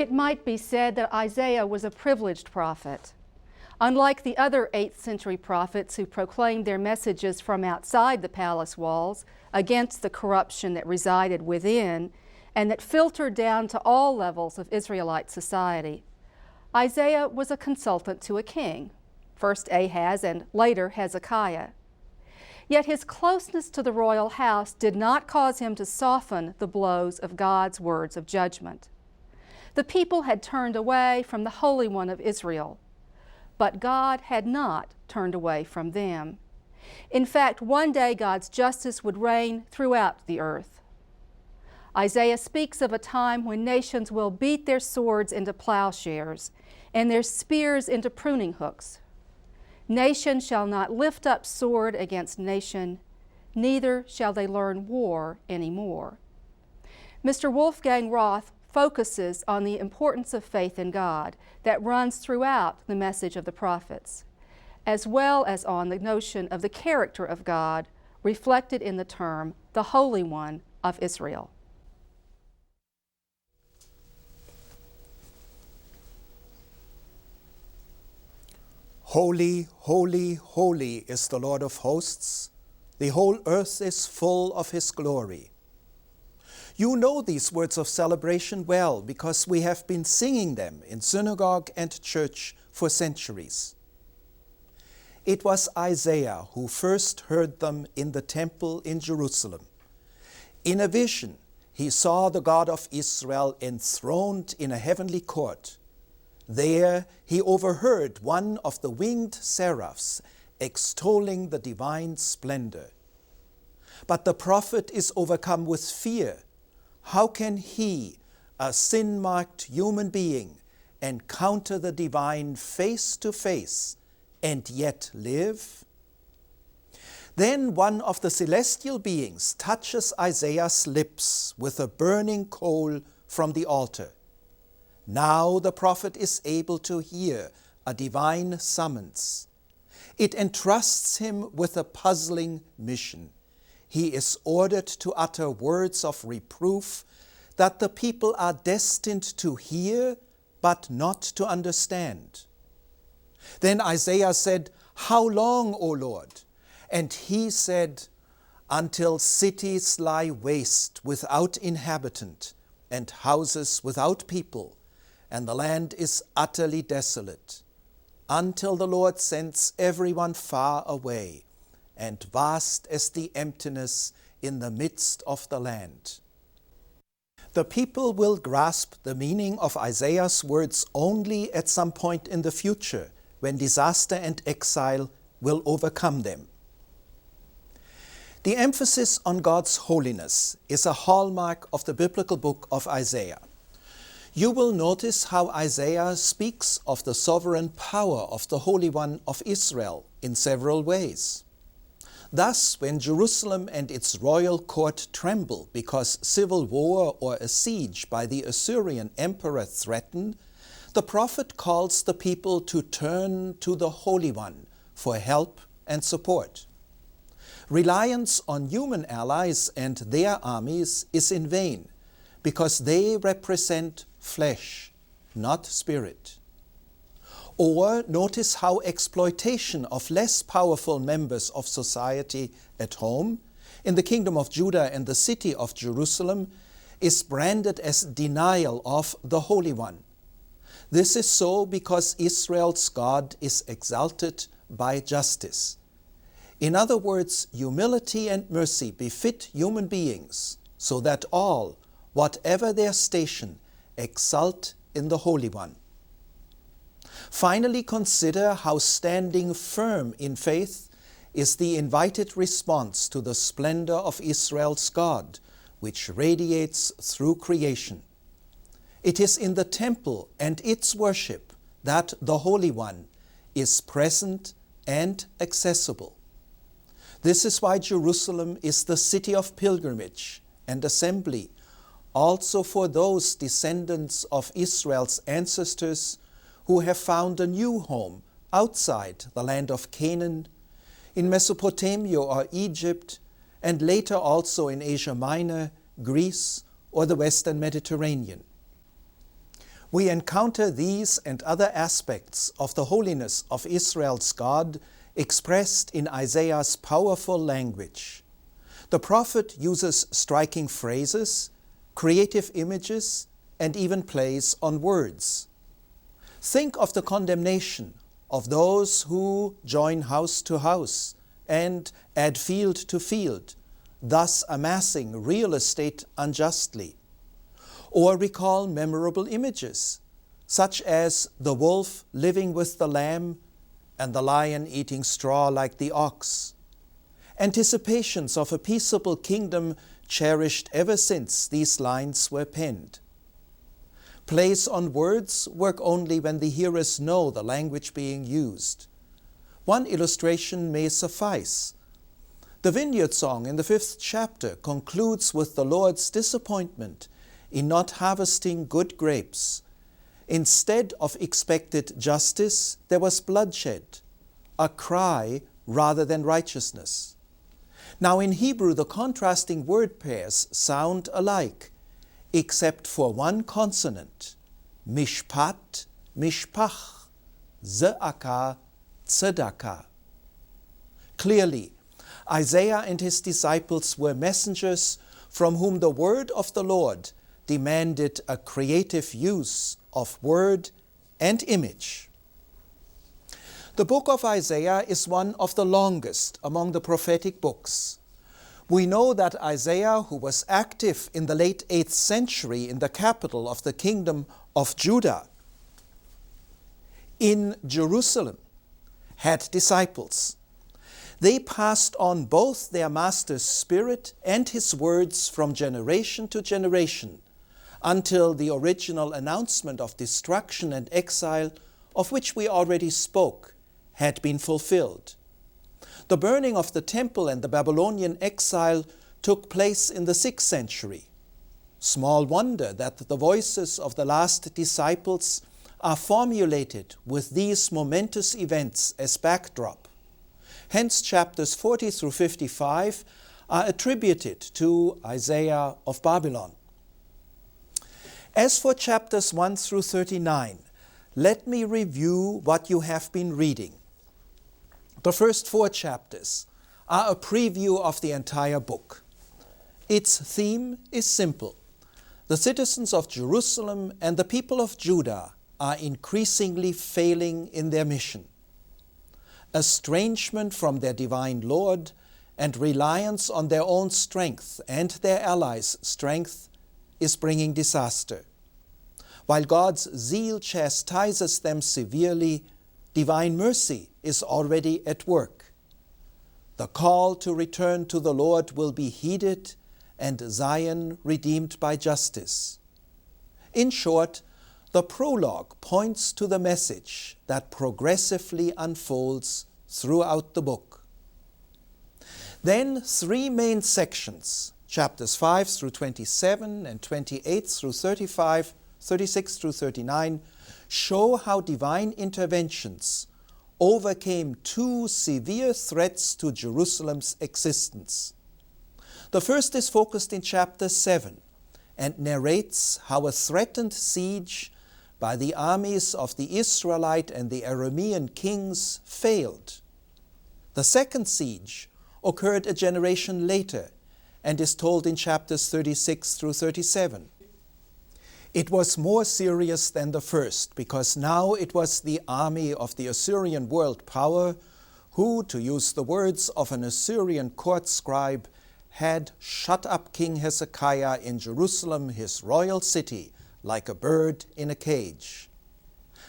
It might be said that Isaiah was a privileged prophet. Unlike the other 8th century prophets who proclaimed their messages from outside the palace walls against the corruption that resided within and that filtered down to all levels of Israelite society, Isaiah was a consultant to a king, first Ahaz and later Hezekiah. Yet his closeness to the royal house did not cause him to soften the blows of God's words of judgment. The people had turned away from the Holy One of Israel, but God had not turned away from them. In fact, one day God's justice would reign throughout the earth. Isaiah speaks of a time when nations will beat their swords into plowshares and their spears into pruning hooks. Nation shall not lift up sword against nation, neither shall they learn war anymore. Mr. Wolfgang Roth focuses on the importance of faith in God that runs throughout the message of the prophets, as well as on the notion of the character of God reflected in the term, the Holy One of Israel. Holy, holy, holy is the Lord of hosts. The whole earth is full of His glory. You know these words of celebration well because we have been singing them in synagogue and church for centuries. It was Isaiah who first heard them in the temple in Jerusalem. In a vision, he saw the God of Israel enthroned in a heavenly court. There he overheard one of the winged seraphs extolling the divine splendor. But the prophet is overcome with fear. How can he, a sin-marked human being, encounter the divine face to face and yet live? Then one of the celestial beings touches Isaiah's lips with a burning coal from the altar. Now the prophet is able to hear a divine summons. It entrusts him with a puzzling mission. He is ordered to utter words of reproof that the people are destined to hear but not to understand. Then Isaiah said, "How long, O Lord?" And he said, "Until cities lie waste without inhabitant and houses without people, and the land is utterly desolate, until the Lord sends everyone far away, and vast as the emptiness in the midst of the land." The people will grasp the meaning of Isaiah's words only at some point in the future, when disaster and exile will overcome them. The emphasis on God's holiness is a hallmark of the biblical book of Isaiah. You will notice how Isaiah speaks of the sovereign power of the Holy One of Israel in several ways. Thus, when Jerusalem and its royal court tremble because civil war or a siege by the Assyrian emperor threaten, the prophet calls the people to turn to the Holy One for help and support. Reliance on human allies and their armies is in vain, because they represent flesh, not spirit. Or notice how exploitation of less powerful members of society at home, in the kingdom of Judah and the city of Jerusalem, is branded as denial of the Holy One. This is so because Israel's God is exalted by justice. In other words, humility and mercy befit human beings, so that all, whatever their station, exult in the Holy One. Finally, consider how standing firm in faith is the invited response to the splendor of Israel's God, which radiates through creation. It is in the temple and its worship that the Holy One is present and accessible. This is why Jerusalem is the city of pilgrimage and assembly, also for those descendants of Israel's ancestors who have found a new home outside the land of Canaan, in Mesopotamia or Egypt, and later also in Asia Minor, Greece, or the Western Mediterranean. We encounter these and other aspects of the holiness of Israel's God expressed in Isaiah's powerful language. The prophet uses striking phrases, creative images, and even plays on words. Think of the condemnation of those who join house to house and add field to field, thus amassing real estate unjustly. Or recall memorable images, such as the wolf living with the lamb and the lion eating straw like the ox. Anticipations of a peaceable kingdom cherished ever since these lines were penned. Plays on words work only when the hearers know the language being used. One illustration may suffice. The vineyard song in the 5th chapter concludes with the Lord's disappointment in not harvesting good grapes. Instead of expected justice, there was bloodshed, a cry rather than righteousness. Now in Hebrew, the contrasting word pairs sound alike, except for one consonant, mishpat, mishpach, ze'aka, tzedakah. Clearly, Isaiah and his disciples were messengers from whom the word of the Lord demanded a creative use of word and image. The book of Isaiah is one of the longest among the prophetic books. We know that Isaiah, who was active in the late 8th century in the capital of the kingdom of Judah, in Jerusalem, had disciples. They passed on both their master's spirit and his words from generation to generation, until the original announcement of destruction and exile, of which we already spoke, had been fulfilled. The burning of the temple and the Babylonian exile took place in the 6th century. Small wonder that the voices of the last disciples are formulated with these momentous events as backdrop. Hence chapters 40 through 55 are attributed to Isaiah of Babylon. As for chapters 1 through 39, let me review what you have been reading. The first 4 chapters are a preview of the entire book. Its theme is simple. The citizens of Jerusalem and the people of Judah are increasingly failing in their mission. Estrangement from their divine Lord and reliance on their own strength and their allies' strength is bringing disaster. While God's zeal chastises them severely, divine mercy is already at work. The call to return to the Lord will be heeded and Zion redeemed by justice. In short, the prologue points to the message that progressively unfolds throughout the book. Then 3 main sections, chapters 5 through 27 and 28 through 35, 36 through 39, show how divine interventions overcame 2 severe threats to Jerusalem's existence. The first is focused in chapter 7 and narrates how a threatened siege by the armies of the Israelite and the Aramean kings failed. The second siege occurred a generation later and is told in chapters 36 through 37. It was more serious than the first because now it was the army of the Assyrian world power who, to use the words of an Assyrian court scribe, had shut up King Hezekiah in Jerusalem, his royal city, like a bird in a cage.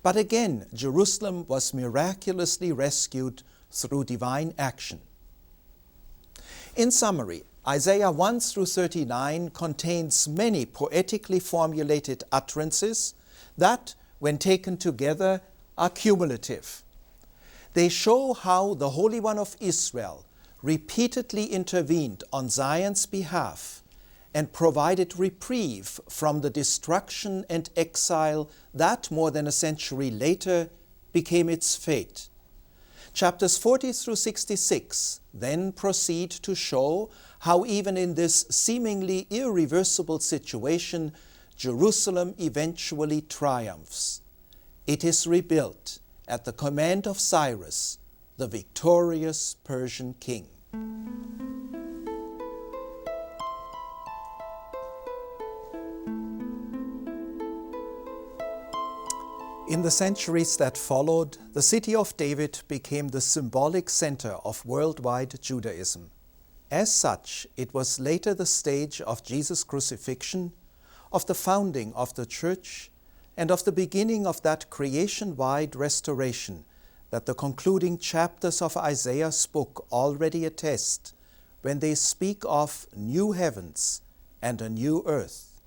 But again, Jerusalem was miraculously rescued through divine action. In summary, Isaiah 1 through 39 contains many poetically formulated utterances that, when taken together, are cumulative. They show how the Holy One of Israel repeatedly intervened on Zion's behalf and provided reprieve from the destruction and exile that, more than a century later, became its fate. Chapters 40 through 66 then proceed to show how even in this seemingly irreversible situation, Jerusalem eventually triumphs. It is rebuilt at the command of Cyrus, the victorious Persian king. In the centuries that followed, the city of David became the symbolic center of worldwide Judaism. As such, it was later the stage of Jesus' crucifixion, of the founding of the church, and of the beginning of that creation-wide restoration that the concluding chapters of Isaiah's book already attest when they speak of new heavens and a new earth.